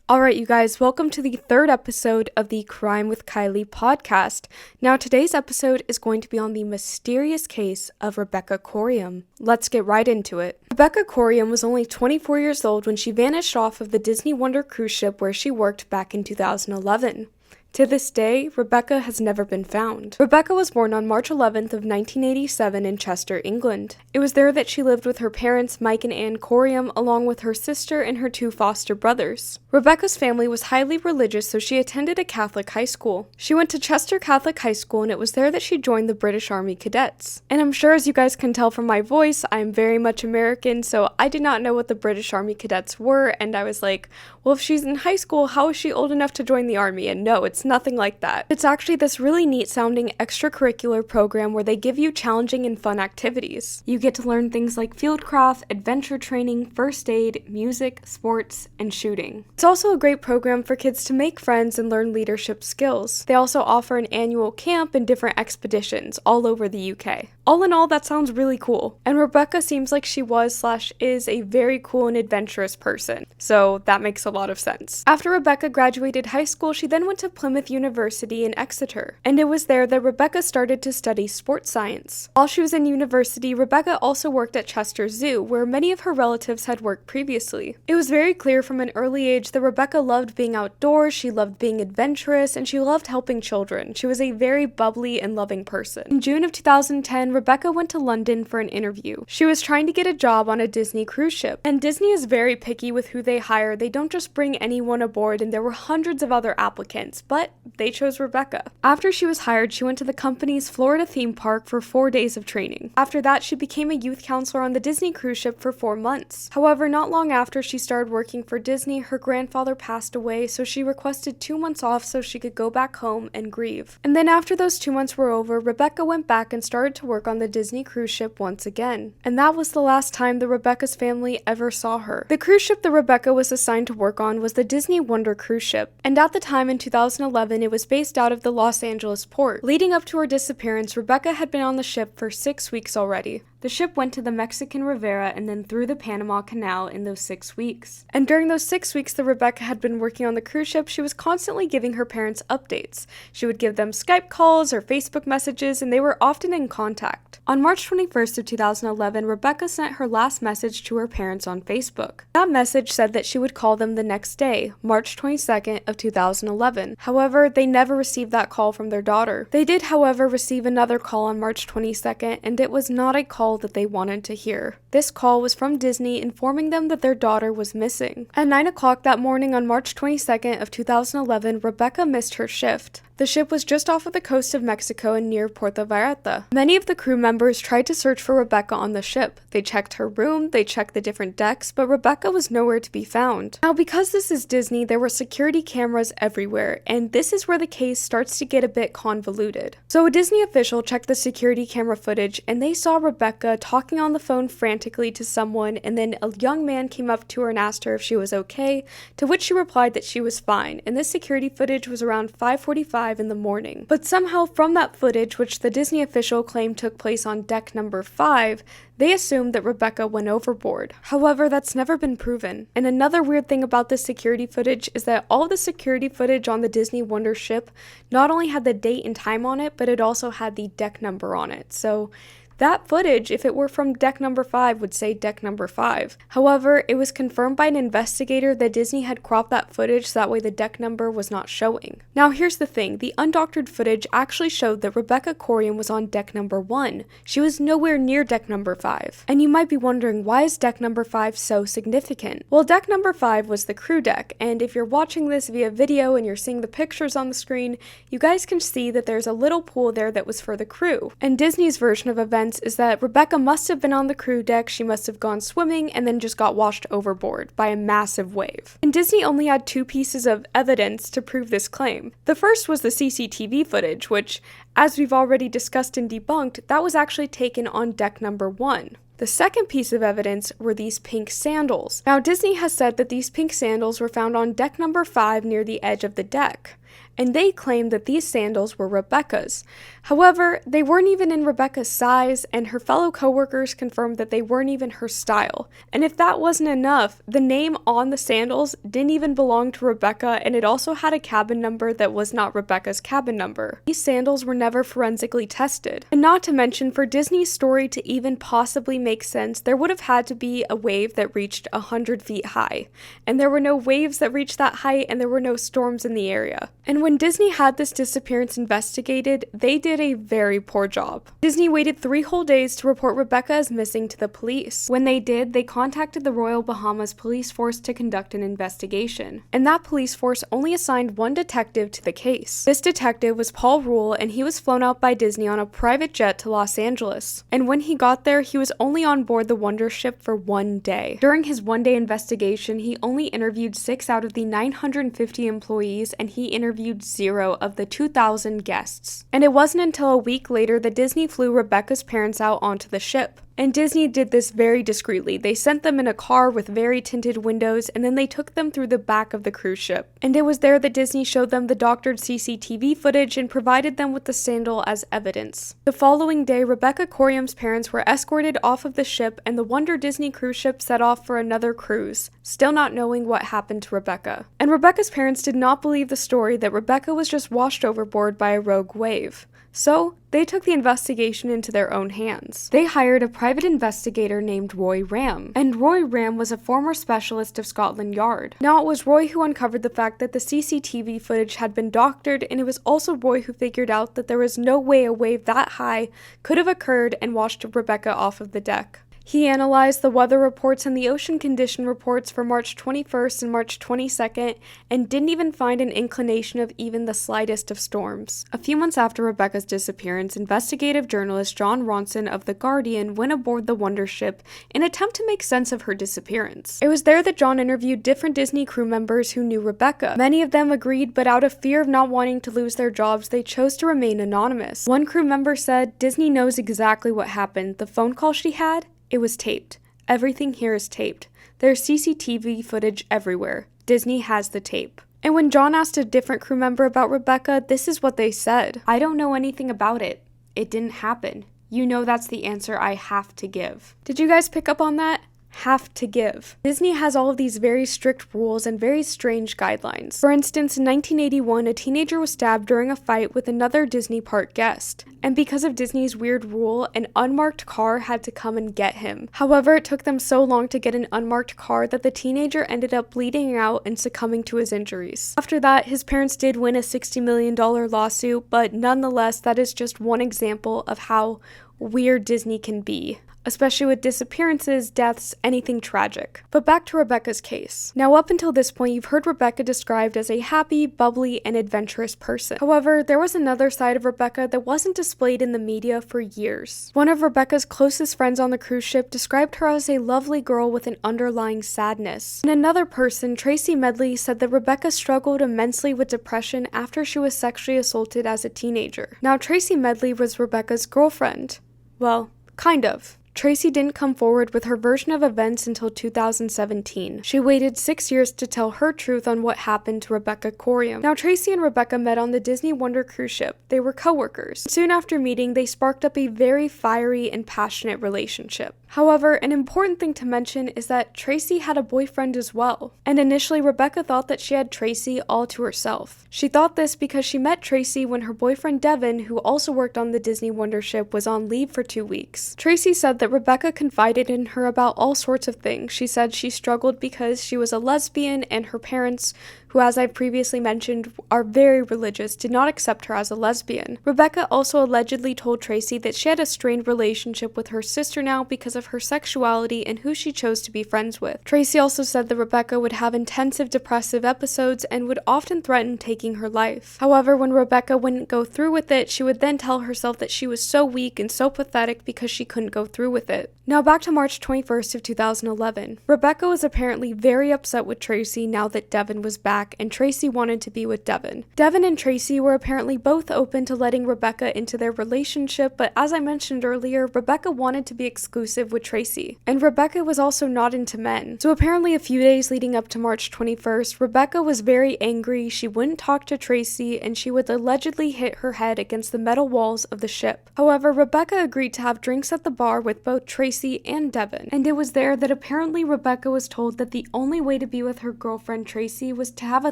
Alright, you guys, welcome to the third episode of the Crime with Kylie podcast. Now, today's episode is going to be on the mysterious case of Rebecca Corium. Let's get right into it. Rebecca Corium was only 24 years old when she vanished off of the Disney Wonder cruise ship where she worked back in 2011. To this day, Rebecca has never been found. Rebecca was born on March 11th of 1987 in Chester, England. It was there that she lived with her parents, Mike and Ann Corium, along with her sister and her two foster brothers. Rebecca's family was highly religious, so she attended a Catholic high school. She went to Chester Catholic High School, and it was there that she joined the British Army Cadets. And I'm sure, as you guys can tell from my voice, I am very much American, so I did not know what the British Army Cadets were, and I was like, well, if she's in high school, how is she old enough to join the Army? And no, it's nothing like that. It's actually this really neat sounding extracurricular program where they give you challenging and fun activities. You get to learn things like fieldcraft, adventure training, first aid, music, sports, and shooting. It's also a great program for kids to make friends and learn leadership skills. They also offer an annual camp and different expeditions all over the UK. All in all, that sounds really cool. And Rebecca seems like she was/is a very cool and adventurous person. So that makes a lot of sense. After Rebecca graduated high school, she then went to Plymouth University in Exeter. And it was there that Rebecca started to study sports science. While she was in university, Rebecca also worked at Chester Zoo, where many of her relatives had worked previously. It was very clear from an early age that Rebecca loved being outdoors, she loved being adventurous, and she loved helping children. She was a very bubbly and loving person. In June of 2010, Rebecca went to London for an interview. She was trying to get a job on a Disney cruise ship, and Disney is very picky with who they hire. They don't just bring anyone aboard, and there were hundreds of other applicants, but they chose Rebecca. After she was hired, she went to the company's Florida theme park for 4 days of training. After that, she became a youth counselor on the Disney cruise ship for 4 months. However, not long after she started working for Disney, her grandfather passed away, so she requested 2 months off so she could go back home and grieve. And then after those 2 months were over, Rebecca went back and started to work on the Disney cruise ship once again. And that was the last time that Rebecca's family ever saw her. The cruise ship that Rebecca was assigned to work on was the Disney Wonder cruise ship, and at the time in 2011, it was based out of the Los Angeles port. Leading up to her disappearance, Rebecca had been on the ship for 6 weeks already. The ship went to the Mexican Riviera and then through the Panama Canal in those 6 weeks. And during those 6 weeks that Rebecca had been working on the cruise ship, she was constantly giving her parents updates. She would give them Skype calls or Facebook messages, and they were often in contact. On March 21st of 2011, Rebecca sent her last message to her parents on Facebook. That message said that she would call them the next day, March 22nd of 2011. However, they never received that call from their daughter. They did, however, receive another call on March 22nd, and it was not a call that they wanted to hear. This call was from Disney informing them that their daughter was missing. At 9 o'clock that morning on March 22nd of 2011, Rebecca missed her shift. The ship was just off of the coast of Mexico and near Puerto Vallarta. Many of the crew members tried to search for Rebecca on the ship. They checked her room, they checked the different decks, but Rebecca was nowhere to be found. Now, because this is Disney, there were security cameras everywhere, and this is where the case starts to get a bit convoluted. So a Disney official checked the security camera footage, and they saw Rebecca talking on the phone frantically to someone, and then a young man came up to her and asked her if she was okay, to which she replied that she was fine, and this security footage was around 5:45 in the morning. But somehow from that footage, which the Disney official claimed took place on deck number 5, they assumed that Rebecca went overboard. However, that's never been proven. And another weird thing about this security footage is that all the security footage on the Disney Wonder ship not only had the date and time on it, but it also had the deck number on it. So that footage, if it were from deck number 5, would say deck number 5. However, it was confirmed by an investigator that Disney had cropped that footage so that way the deck number was not showing. Now here's the thing, the undoctored footage actually showed that Rebecca Corium was on deck number 1. She was nowhere near deck number 5. And you might be wondering, why is deck number 5 so significant? Well, deck number 5 was the crew deck, and if you're watching this via video and you're seeing the pictures on the screen, you guys can see that there's a little pool there that was for the crew. And Disney's version of events is that Rebecca must have been on the crew deck, she must have gone swimming, and then just got washed overboard by a massive wave. And Disney only had 2 pieces of evidence to prove this claim. The first was the CCTV footage, which, as we've already discussed and debunked, that was actually taken on deck number 1. The second piece of evidence were these pink sandals. Now, Disney has said that these pink sandals were found on deck number 5 near the edge of the deck, and they claimed that these sandals were Rebecca's. However, they weren't even in Rebecca's size, and her fellow coworkers confirmed that they weren't even her style. And if that wasn't enough, the name on the sandals didn't even belong to Rebecca, and it also had a cabin number that was not Rebecca's cabin number. These sandals were never forensically tested. And not to mention, for Disney's story to even possibly make sense, there would have had to be a wave that reached 100 feet high. And there were no waves that reached that height, and there were no storms in the area. And when Disney had this disappearance investigated, they did a very poor job. Disney waited 3 whole days to report Rebecca as missing to the police. When they did, they contacted the Royal Bahamas Police Force to conduct an investigation. And that police force only assigned 1 detective to the case. This detective was Paul Rule, and he was flown out by Disney on a private jet to Los Angeles. And when he got there, he was only on board the Wonder Ship for 1 day. During his 1-day investigation, he only interviewed 6 out of the 950 employees, and he interviewed 0 of the 2,000 guests. And it wasn't until a week later that Disney flew Rebecca's parents out onto the ship. And Disney did this very discreetly. They sent them in a car with very tinted windows, and then they took them through the back of the cruise ship. And it was there that Disney showed them the doctored CCTV footage and provided them with the sandal as evidence. The following day, Rebecca Corium's parents were escorted off of the ship, and the Wonder Disney cruise ship set off for another cruise, still not knowing what happened to Rebecca. And Rebecca's parents did not believe the story that Rebecca was just washed overboard by a rogue wave. So, they took the investigation into their own hands. They hired a private investigator named Roy Ram, and Roy Ram was a former specialist of Scotland Yard. Now, it was Roy who uncovered the fact that the CCTV footage had been doctored, and it was also Roy who figured out that there was no way a wave that high could have occurred and washed Rebecca off of the deck. He analyzed the weather reports and the ocean condition reports for March 21st and March 22nd and didn't even find an inclination of even the slightest of storms. A few months after Rebecca's disappearance, investigative journalist John Ronson of The Guardian went aboard the Wonder Ship in an attempt to make sense of her disappearance. It was there that John interviewed different Disney crew members who knew Rebecca. Many of them agreed, but out of fear of not wanting to lose their jobs, they chose to remain anonymous. One crew member said, "Disney knows exactly what happened. The phone call she had? It was taped. Everything here is taped. There's CCTV footage everywhere. Disney has the tape." And when John asked a different crew member about Rebecca, this is what they said. "I don't know anything about it. It didn't happen. You know that's the answer I have to give." Did you guys pick up on that? Have to give. Disney has all of these very strict rules and very strange guidelines. For instance, in 1981, a teenager was stabbed during a fight with another Disney park guest. And because of Disney's weird rule, an unmarked car had to come and get him. However, it took them so long to get an unmarked car that the teenager ended up bleeding out and succumbing to his injuries. After that, his parents did win a $60 million lawsuit, but nonetheless, that is just one example of how weird Disney can be, especially with disappearances, deaths, anything tragic. But back to Rebecca's case. Now, up until this point, you've heard Rebecca described as a happy, bubbly, and adventurous person. However, there was another side of Rebecca that wasn't displayed in the media for years. One of Rebecca's closest friends on the cruise ship described her as a lovely girl with an underlying sadness. And another person, Tracy Medley, said that Rebecca struggled immensely with depression after she was sexually assaulted as a teenager. Now, Tracy Medley was Rebecca's girlfriend. Well, kind of. Tracy didn't come forward with her version of events until 2017. She waited 6 years to tell her truth on what happened to Rebecca Corium. Now, Tracy and Rebecca met on the Disney Wonder cruise ship. They were co-workers. Soon after meeting, they sparked up a very fiery and passionate relationship. However, an important thing to mention is that Tracy had a boyfriend as well. And initially, Rebecca thought that she had Tracy all to herself. She thought this because she met Tracy when her boyfriend Devin, who also worked on the Disney Wonder ship, was on leave for 2 weeks. Tracy said that Rebecca confided in her about all sorts of things. She said she struggled because she was a lesbian and her parents, who, as I previously mentioned, are very religious, did not accept her as a lesbian. Rebecca also allegedly told Tracy that she had a strained relationship with her sister now because of her sexuality and who she chose to be friends with. Tracy also said that Rebecca would have intensive depressive episodes and would often threaten taking her life. However, when Rebecca wouldn't go through with it, she would then tell herself that she was so weak and so pathetic because she couldn't go through with it. Now back to March 21st of 2011. Rebecca was apparently very upset with Tracy now that Devin was back back, and Tracy wanted to be with Devin. Devin and Tracy were apparently both open to letting Rebecca into their relationship, but as I mentioned earlier, Rebecca wanted to be exclusive with Tracy. And Rebecca was also not into men. So apparently a few days leading up to March 21st, Rebecca was very angry, she wouldn't talk to Tracy, and she would allegedly hit her head against the metal walls of the ship. However, Rebecca agreed to have drinks at the bar with both Tracy and Devin. And it was there that apparently Rebecca was told that the only way to be with her girlfriend Tracy was to have a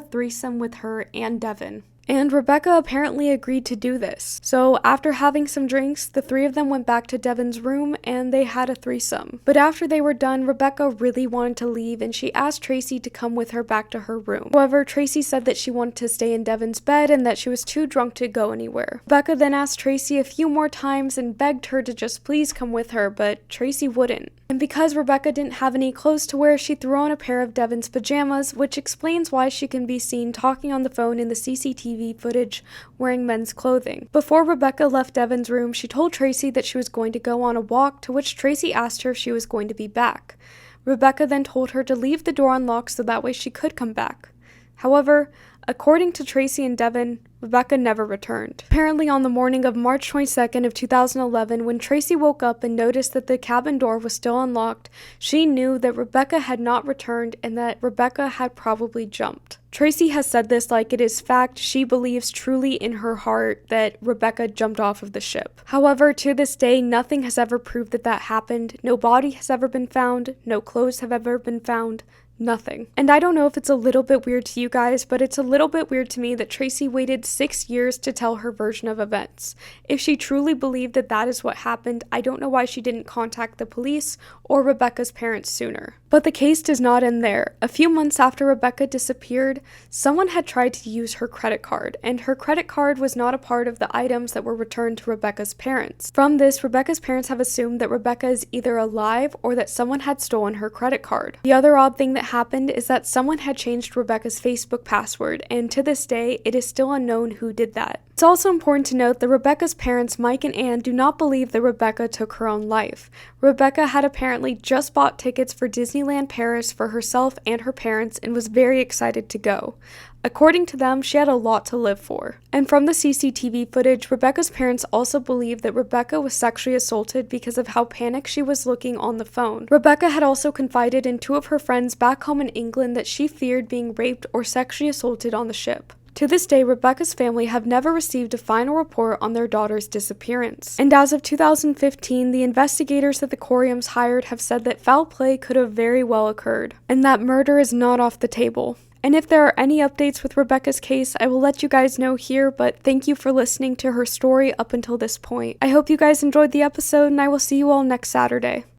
threesome with her and Devin. And Rebecca apparently agreed to do this. So after having some drinks, the three of them went back to Devin's room and they had a threesome. But after they were done, Rebecca really wanted to leave and she asked Tracy to come with her back to her room. However, Tracy said that she wanted to stay in Devin's bed and that she was too drunk to go anywhere. Rebecca then asked Tracy a few more times and begged her to just please come with her, but Tracy wouldn't. And because Rebecca didn't have any clothes to wear, she threw on a pair of Devin's pajamas, which explains why she can be seen talking on the phone in the CCTV footage wearing men's clothing. Before Rebecca left Devin's room, she told Tracy that she was going to go on a walk, to which Tracy asked her if she was going to be back. Rebecca then told her to leave the door unlocked so that way she could come back. However, according to Tracy and Devin, Rebecca never returned. Apparently on the morning of March 22nd of 2011, when Tracy woke up and noticed that the cabin door was still unlocked, she knew that Rebecca had not returned and that Rebecca had probably jumped. Tracy has said this like it is fact. She believes truly in her heart that Rebecca jumped off of the ship. However, to this day, nothing has ever proved that that happened. No body has ever been found. No clothes have ever been found. Nothing. And I don't know if it's a little bit weird to you guys, but it's a little bit weird to me that Tracy waited 6 years to tell her version of events. If she truly believed that that is what happened, I don't know why she didn't contact the police or Rebecca's parents sooner. But the case does not end there. A few months after Rebecca disappeared, someone had tried to use her credit card, and her credit card was not a part of the items that were returned to Rebecca's parents. From this, Rebecca's parents have assumed that Rebecca is either alive or that someone had stolen her credit card. The other odd thing that happened is that someone had changed Rebecca's Facebook password, and to this day, it is still unknown who did that. It's also important to note that Rebecca's parents, Mike and Ann, do not believe that Rebecca took her own life. Rebecca had apparently just bought tickets for Disneyland Paris for herself and her parents and was very excited to go. According to them, she had a lot to live for. And from the CCTV footage, Rebecca's parents also believe that Rebecca was sexually assaulted because of how panicked she was looking on the phone. Rebecca had also confided in two of her friends back home in England that she feared being raped or sexually assaulted on the ship. To this day, Rebecca's family have never received a final report on their daughter's disappearance. And as of 2015, the investigators that the Coriums hired have said that foul play could have very well occurred, and that murder is not off the table. And if there are any updates with Rebecca's case, I will let you guys know here, but thank you for listening to her story up until this point. I hope you guys enjoyed the episode, and I will see you all next Saturday.